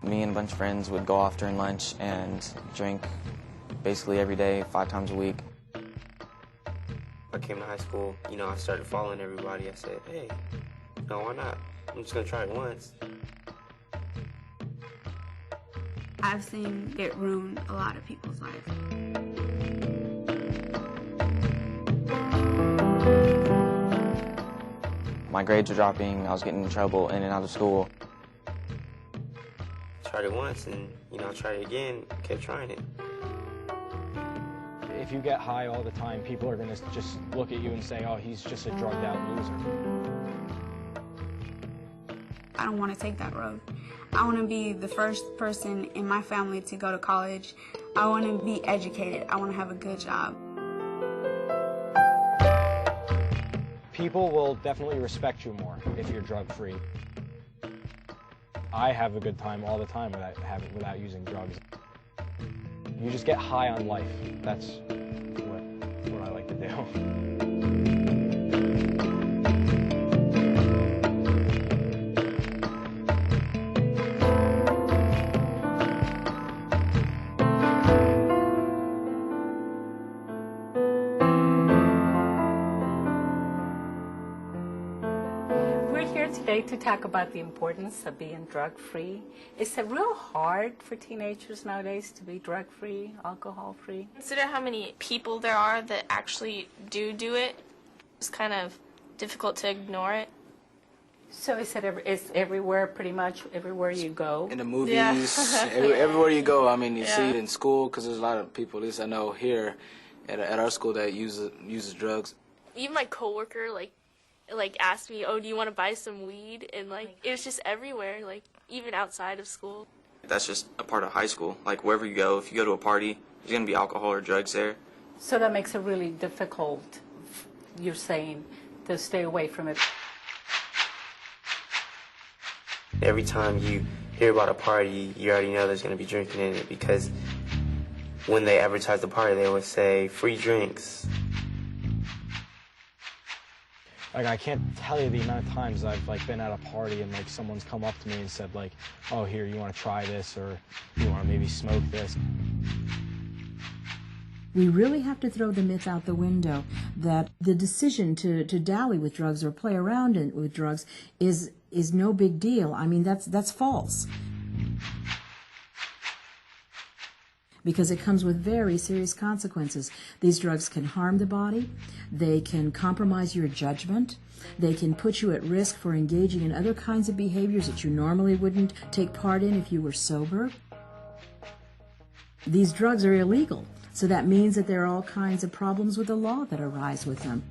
Me and a bunch of friends would go off during lunch and drink basically every day, 5 times a week. I came to high school, I started following everybody. I said, hey, no, why not? I'm just gonna try it once. I've seen it ruin a lot of people's lives. My grades were dropping, I was getting in trouble in and out of school. Tried it once and, I tried it again, kept trying it. If you get high all the time, people are going to just look at you and say, oh, he's just a drugged out loser. I don't want to take that road. I want to be the first person in my family to go to college. I want to be educated. I want to have a good job. People will definitely respect you more if you're drug-free. I have a good time all the time without using drugs. You just get high on life. That's what I like to do. Today to talk about the importance of being drug-free. Is it real hard for teenagers nowadays to be drug-free, alcohol-free? Consider how many people there are that actually do it. It's kind of difficult to ignore it. So is it it's everywhere, pretty much everywhere you go? In the movies, Yeah. everywhere you go. I mean, you see it in school because there's a lot of people, at least I know here at our school, that uses drugs. Even my coworker, asked me, oh, do you want to buy some weed? And, it was just everywhere, even outside of school. That's just a part of high school. Wherever you go, if you go to a party, there's going to be alcohol or drugs there. So that makes it really difficult, you're saying, to stay away from it. Every time you hear about a party, you already know there's going to be drinking in it, because when they advertise the party, they always say, free drinks. I can't tell you the amount of times I've been at a party and someone's come up to me and said oh, here, you want to try this, or you want to maybe smoke this. We really have to throw the myth out the window that the decision to dally with drugs or play around with drugs is no big deal. I mean, that's false. Because it comes with very serious consequences. These drugs can harm the body, they can compromise your judgment, they can put you at risk for engaging in other kinds of behaviors that you normally wouldn't take part in if you were sober. These drugs are illegal, so that means that there are all kinds of problems with the law that arise with them.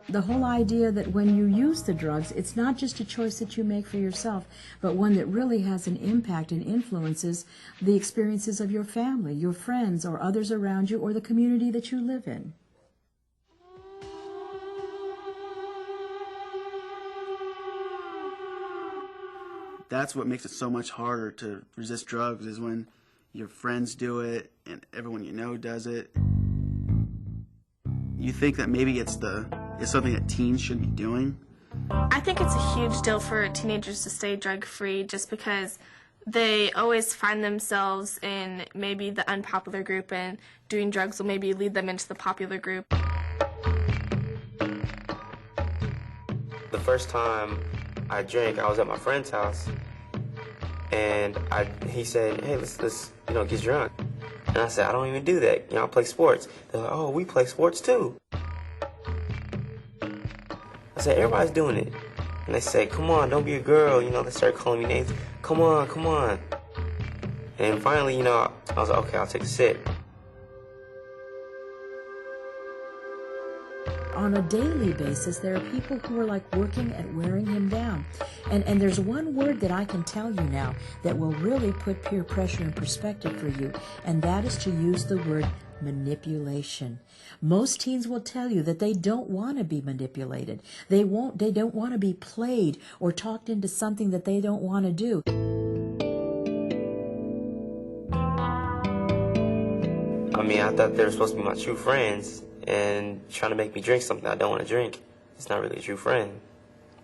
The whole idea that when you use the drugs, it's not just a choice that you make for yourself, but one that really has an impact and influences the experiences of your family, your friends, or others around you, or the community that you live in. That's what makes it so much harder to resist drugs, is when your friends do it and everyone you know does it. You think that maybe it's something that teens should be doing? I think it's a huge deal for teenagers to stay drug-free, just because they always find themselves in maybe the unpopular group, and doing drugs will maybe lead them into the popular group. The first time I drank, I was at my friend's house, and he said, hey, let's get drunk. And I said, I don't even do that. I play sports. They're like, oh, we play sports too. I said, everybody's doing it. And they say, come on, don't be a girl. They start calling me names. Come on, come on. And finally, I was like, okay, I'll take a sip. On a daily basis, there are people who are working at wearing him down. And there's one word that I can tell you now that will really put peer pressure in perspective for you, and that is to use the word manipulation. Most teens will tell you that they don't want to be manipulated. They don't want to be played or talked into something that they don't want to do. I thought they were supposed to be my true friends, and trying to make me drink something I don't want to drink, it's not really a true friend.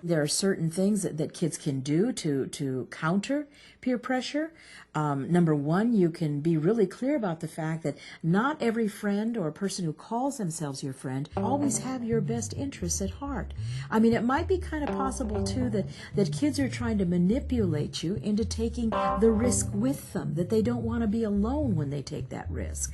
There are certain things that kids can do to counter peer pressure. Number one, you can be really clear about the fact that not every friend or person who calls themselves your friend always have your best interests at heart. I mean, it might be kind of possible, too, that kids are trying to manipulate you into taking the risk with them, that they don't want to be alone when they take that risk.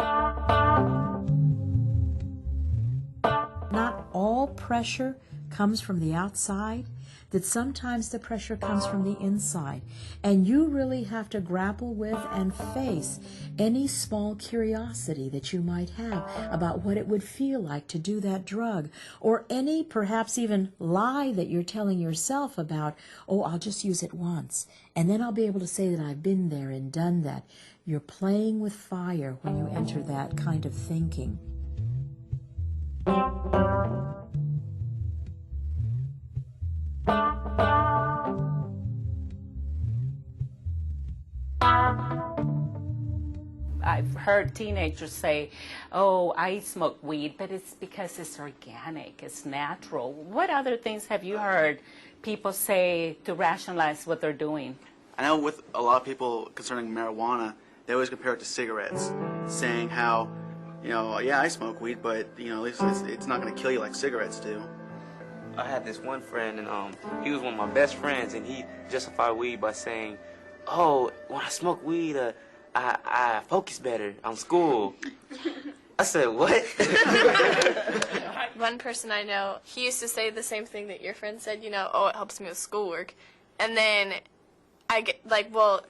Not all pressure comes from the outside, that sometimes the pressure comes from the inside. And you really have to grapple with and face any small curiosity that you might have about what it would feel like to do that drug, or any perhaps even lie that you're telling yourself about, oh, I'll just use it once, and then I'll be able to say that I've been there and done that. You're playing with fire when you enter that kind of thinking. I've heard teenagers say, oh, I smoke weed, but it's because it's organic, it's natural. What other things have you heard people say to rationalize what they're doing? I know with a lot of people concerning marijuana, they always compare it to cigarettes, saying how, you know, yeah, I smoke weed, but, you know, at least it's not going to kill you like cigarettes do. I had this one friend, and he was one of my best friends, and he justified weed by saying, oh, when I smoke weed, I focus better on school. I said, what? One person I know, he used to say the same thing that your friend said, you know, oh, it helps me with schoolwork. And then I get, like, well,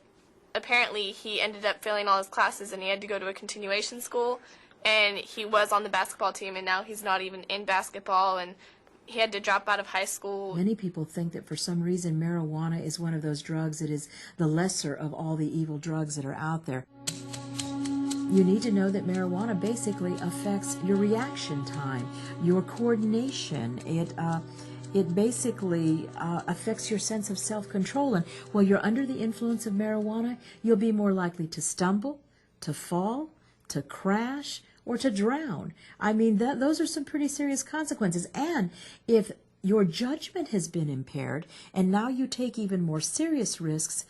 apparently he ended up failing all his classes and he had to go to a continuation school. And he was on the basketball team, and now he's not even in basketball, and he had to drop out of high school. Many people think that for some reason marijuana is one of those drugs that is the lesser of all the evil drugs that are out there. You need to know that marijuana basically affects your reaction time, your coordination. It basically affects your sense of self-control. And while you're under the influence of marijuana, you'll be more likely to stumble, to fall, to crash, or to drown. I mean, those are some pretty serious consequences. And if your judgment has been impaired and now you take even more serious risks,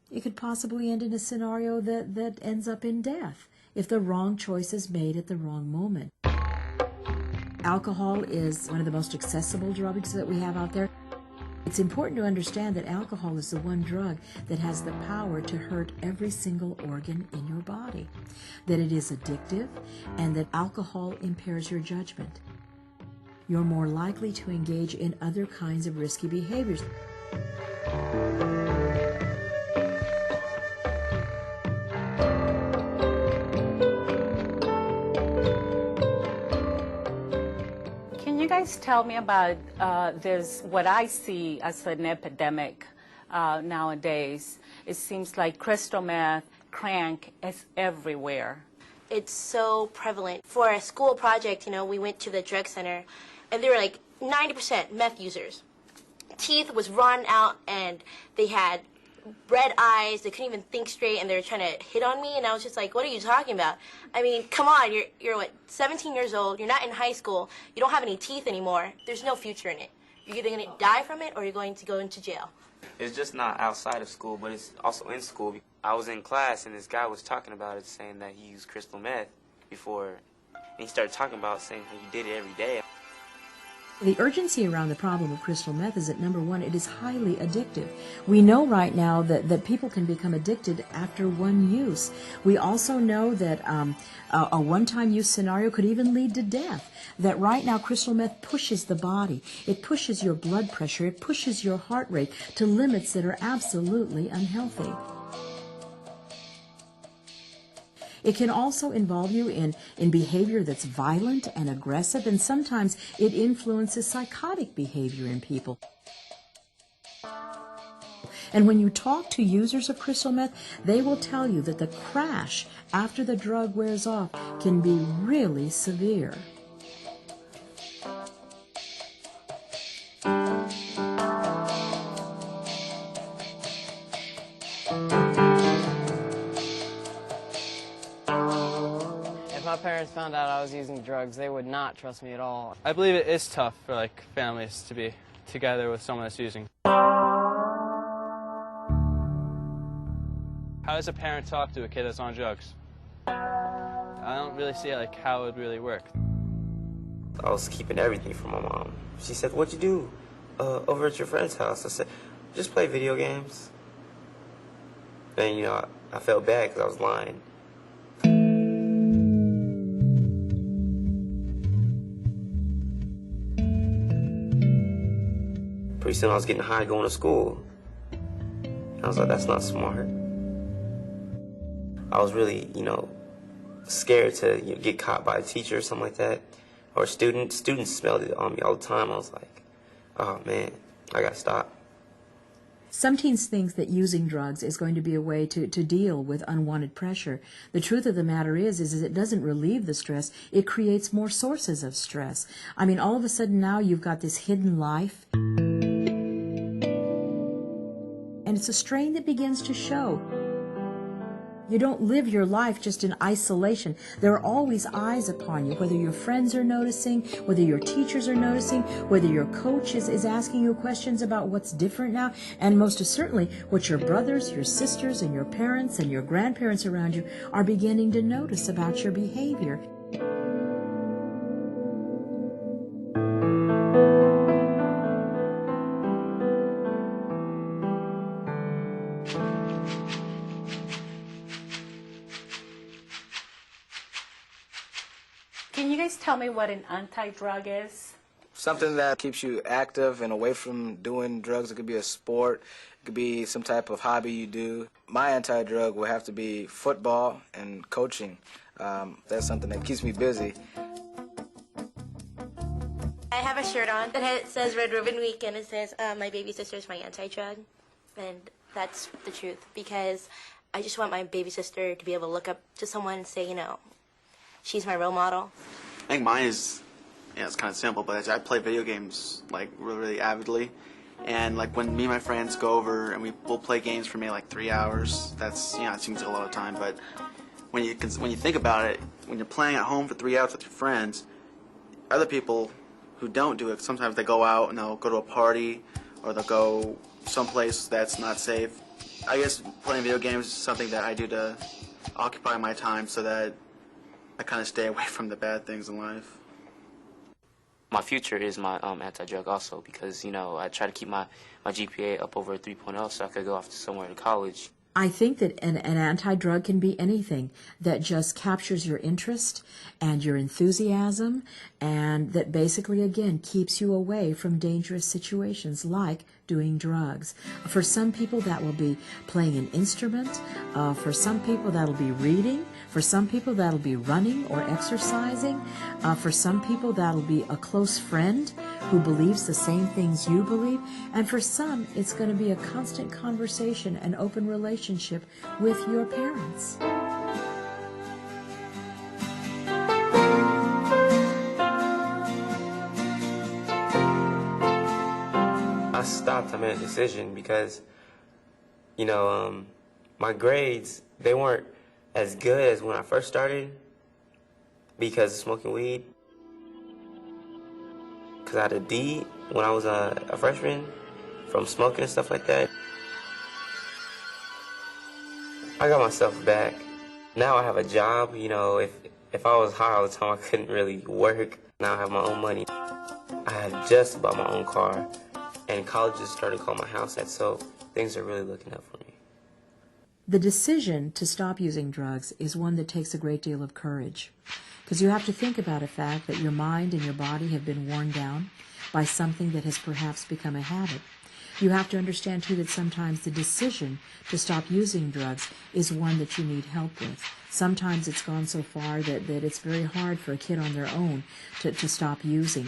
it could possibly end in a scenario that ends up in death if the wrong choice is made at the wrong moment. Alcohol is one of the most accessible drugs that we have out there. It's important to understand that alcohol is the one drug that has the power to hurt every single organ in your body, that it is addictive, and that alcohol impairs your judgment. You're more likely to engage in other kinds of risky behaviors. You guys tell me about this, what I see as an epidemic nowadays. It seems like crystal meth, crank is everywhere. It's so prevalent. For a school project, you know, we went to the drug center, and they were like 90% meth users. Teeth was rotting out, and they had red eyes, they couldn't even think straight, and they were trying to hit on me, and I was just like, what are you talking about? I mean, come on, you're what, 17 years old, you're not in high school, you don't have any teeth anymore, there's no future in it. You're either going to die from it or you're going to go into jail. It's just not outside of school, but it's also in school. I was in class, and this guy was talking about it, saying that he used crystal meth before, and he started talking about saying how he did it every day. The urgency around the problem of crystal meth is that, number one, it is highly addictive. We know right now that people can become addicted after one use. We also know that a one-time use scenario could even lead to death. That right now crystal meth pushes the body. It pushes your blood pressure. It pushes your heart rate to limits that are absolutely unhealthy. It can also involve you in behavior that's violent and aggressive, and sometimes it influences psychotic behavior in people. And when you talk to users of crystal meth, they will tell you that the crash after the drug wears off can be really severe. My parents found out I was using drugs, they would not trust me at all. I believe it is tough for families together with someone that's using. How does a parent talk to a kid that's on drugs? I don't really see like how it would really work. I was keeping everything from my mom. She said, "What'd you do over at your friend's house?" I said, "Just play video games." And, you know, I felt bad because I was lying. Pretty soon I was getting high going to school. And I was like, that's not smart. I was really, you know, scared to get caught by a teacher or something like that. Or students. Students smelled it on me all the time. I was like, oh man, I gotta stop. Some teens think that using drugs is going to be a way to deal with unwanted pressure. The truth of the matter is it doesn't relieve the stress, it creates more sources of stress. I mean, all of a sudden now you've got this hidden life, and it's a strain that begins to show. You don't live your life just in isolation. There are always eyes upon you, whether your friends are noticing, whether your teachers are noticing, whether your coach is asking you questions about what's different now, and most certainly what your brothers, your sisters, and your parents and your grandparents around you are beginning to notice about your behavior. Can you guys tell me what an anti-drug is? Something that keeps you active and away from doing drugs. It could be a sport. It could be some type of hobby you do. My anti-drug would have to be football and coaching. That's something that keeps me busy. I have a shirt on that says Red Ribbon Week, and it says my baby sister is my anti-drug. And that's the truth, because I just want my baby sister to be able to look up to someone and say, you know, she's my role model. I think mine is, it's kind of simple, but I play video games like really avidly, and like when me and my friends go over and we'll play games for maybe like 3 hours. That's, it seems like a lot of time, but when you think about it, when you're playing at home for 3 hours with your friends, other people who don't do it, sometimes they go out and they'll go to a party or they'll go someplace that's not safe. I guess playing video games is something that I do to occupy my time so that I kind of stay away from the bad things in life. My future is my anti-drug also, because, I try to keep my GPA up over a 3.0 so I could go off to somewhere to college. I think that an anti-drug can be anything that just captures your interest and your enthusiasm, and that basically, again, keeps you away from dangerous situations like doing drugs. For some people, that will be playing an instrument. For some people, that'll be reading. For some people, that'll be running or exercising. For some people, that'll be a close friend who believes the same things you believe. And for some, it's going to be a constant conversation and open relationship with your parents. I stopped. I made a decision because, my grades, they weren't as good as when I first started because of smoking weed. Because I had a D when I was a freshman from smoking and stuff like that. I got myself back. Now I have a job. If I was high all the time, I couldn't really work. Now I have my own money. I had just bought my own car, and college just started calling my house at, so things are really looking up for me. The decision to stop using drugs is one that takes a great deal of courage, because you have to think about a fact that your mind and your body have been worn down by something that has perhaps become a habit. You have to understand, too, that sometimes the decision to stop using drugs is one that you need help with. Sometimes it's gone so far that it's very hard for a kid on their own to stop using.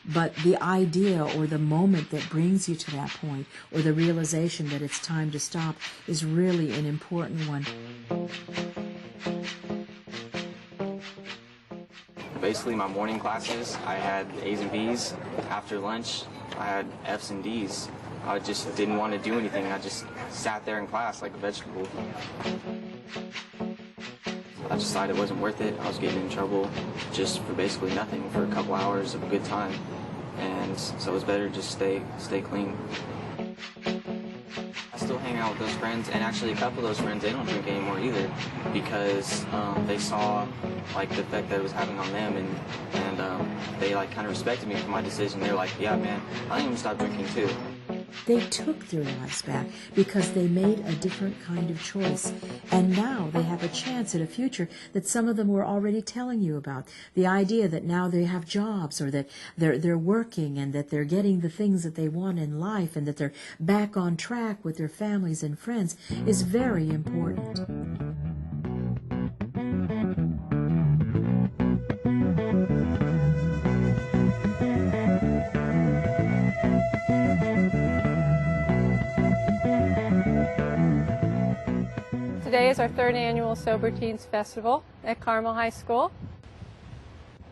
But the idea or the moment that brings you to that point, or the realization that it's time to stop, is really an important one. Basically, my morning classes, I had A's and B's. After lunch, I had F's and D's. I just didn't want to do anything. I just sat there in class like a vegetable. I decided it wasn't worth it. I was getting in trouble just for basically nothing, for a couple hours of a good time. And infections, so it's better to just stay clean. I still hang out with those friends, and actually a couple of those friends, they don't drink anymore either, because they saw like the effect that it was having on them, and they like kind of respected me for my decision. They're like, yeah, man, I think I'm gonna stop drinking too. They took their lives back because they made a different kind of choice. And now they have a chance at a future that some of them were already telling you about. The idea that now they have jobs, or that they're working, and that they're getting the things that they want in life, and that they're back on track with their families and friends is very important. Today is our third annual Sober Teens Festival at Carmel High School.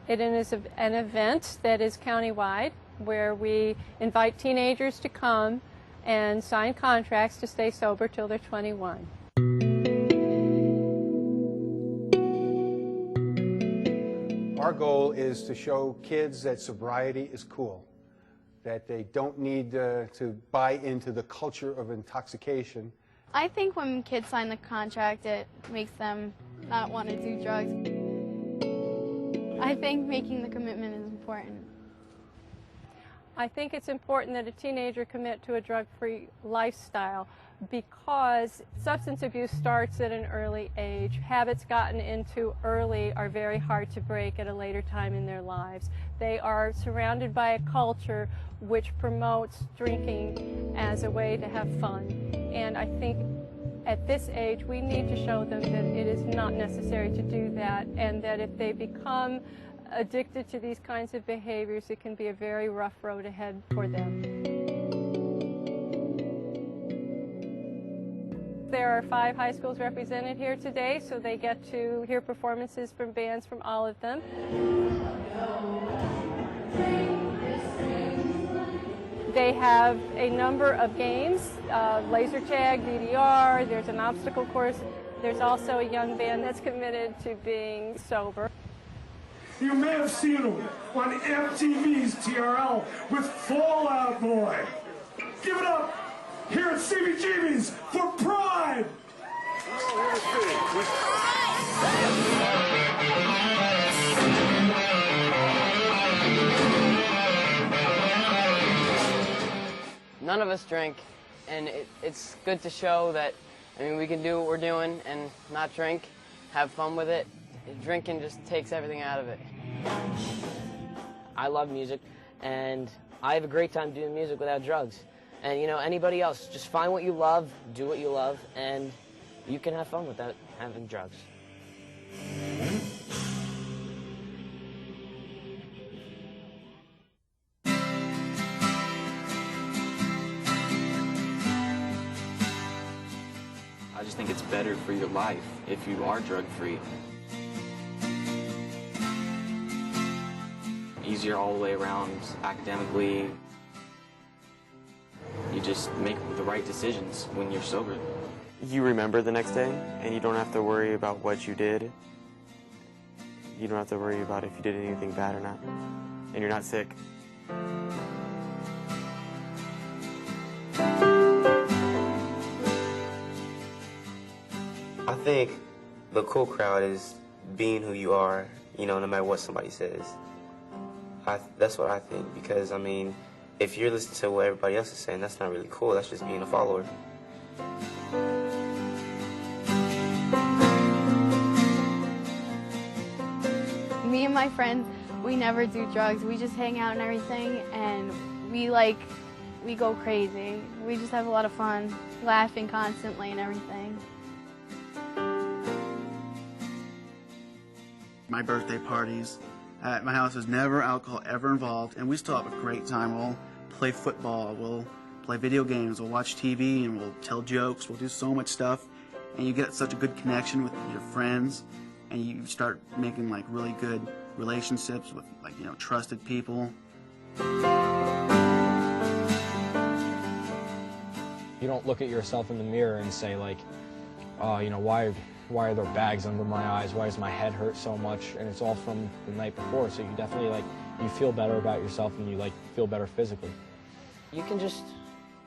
It is an event that is countywide, where we invite teenagers to come and sign contracts to stay sober till they're 21. Our goal is to show kids that sobriety is cool, that they don't need to buy into the culture of intoxication. I think when kids sign the contract, it makes them not want to do drugs. I think making the commitment is important. I think it's important that a teenager commit to a drug-free lifestyle, because substance abuse starts at an early age. Habits gotten into early are very hard to break at a later time in their lives. They are surrounded by a culture which promotes drinking as a way to have fun. And I think at this age we need to show them that it is not necessary to do that, and that if they become addicted to these kinds of behaviors, it can be a very rough road ahead for them. There are 5 high schools represented here today, so they get to hear performances from bands from all of them. They have a number of games, laser tag, DDR, there's an obstacle course. There's also a young band that's committed to being sober. You may have seen him on MTV's TRL with Fall Out Boy. Give it up here at CBGB's for Pride! None of us drink, and it's good to show that, I mean, we can do what we're doing and not drink, have fun with it. Drinking just takes everything out of it. I love music, and I have a great time doing music without drugs. And, you know, anybody else, just find what you love, do what you love, and you can have fun without having drugs. I just think it's better for your life if you are drug-free. Easier all the way around academically. You just make the right decisions when you're sober. You remember the next day, and you don't have to worry about what you did. You don't have to worry about if you did anything bad or not, and you're not sick. I think the cool crowd is being who you are, you know, no matter what somebody says. That's what I think, because, I mean, if you're listening to what everybody else is saying, that's not really cool. That's just being a follower. Me and my friends, we never do drugs. We just hang out and everything, and we go crazy. We just have a lot of fun, laughing constantly and everything. My birthday parties at my house is never alcohol ever involved, and we still have a great time. We'll play football, we'll play video games, we'll watch TV, and we'll tell jokes. We'll do so much stuff, and you get such a good connection with your friends, and you start making like really good relationships with, like, you know, trusted people. You don't look at yourself in the mirror and say, like, oh, you know, why are there bags under my eyes? Why does my head hurt so much? And it's all from the night before. So you definitely, like, you feel better about yourself and you like feel better physically. You can just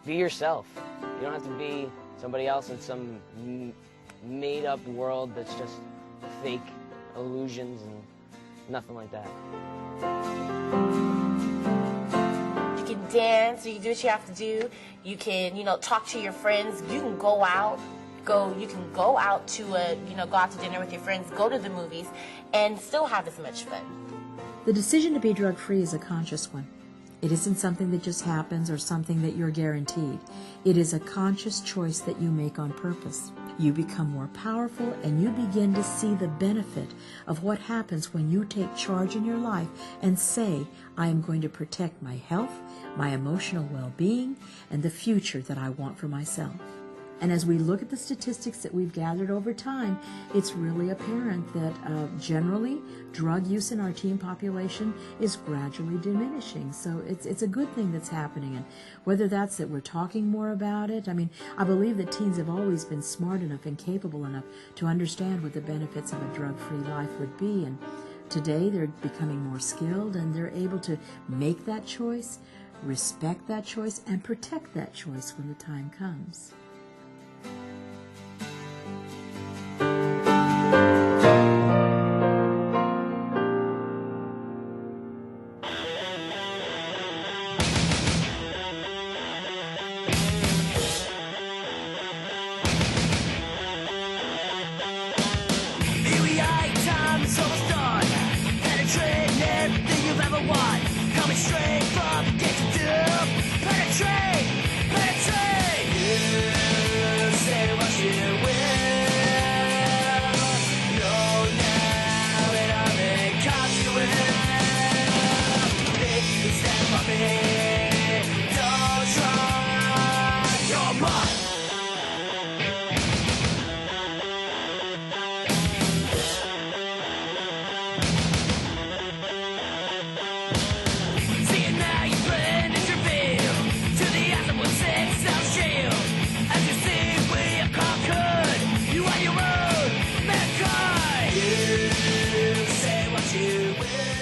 be yourself. You don't have to be somebody else in some made-up world that's just fake illusions and nothing like that. You can dance, you can do what you have to do. You can, talk to your friends. You can go out. You can go out to go out to dinner with your friends, go to the movies, and still have as much fun. The decision to be drug-free is a conscious one. It isn't something that just happens or something that you're guaranteed. It is a conscious choice that you make on purpose. You become more powerful and you begin to see the benefit of what happens when you take charge in your life and say, I am going to protect my health, my emotional well-being, and the future that I want for myself. And as we look at the statistics that we've gathered over time, it's really apparent that generally drug use in our teen population is gradually diminishing. So it's a good thing that's happening. And whether that's that we're talking more about it, I believe that teens have always been smart enough and capable enough to understand what the benefits of a drug-free life would be. And today they're becoming more skilled and they're able to make that choice, respect that choice, and protect that choice when the time comes. You say what you will.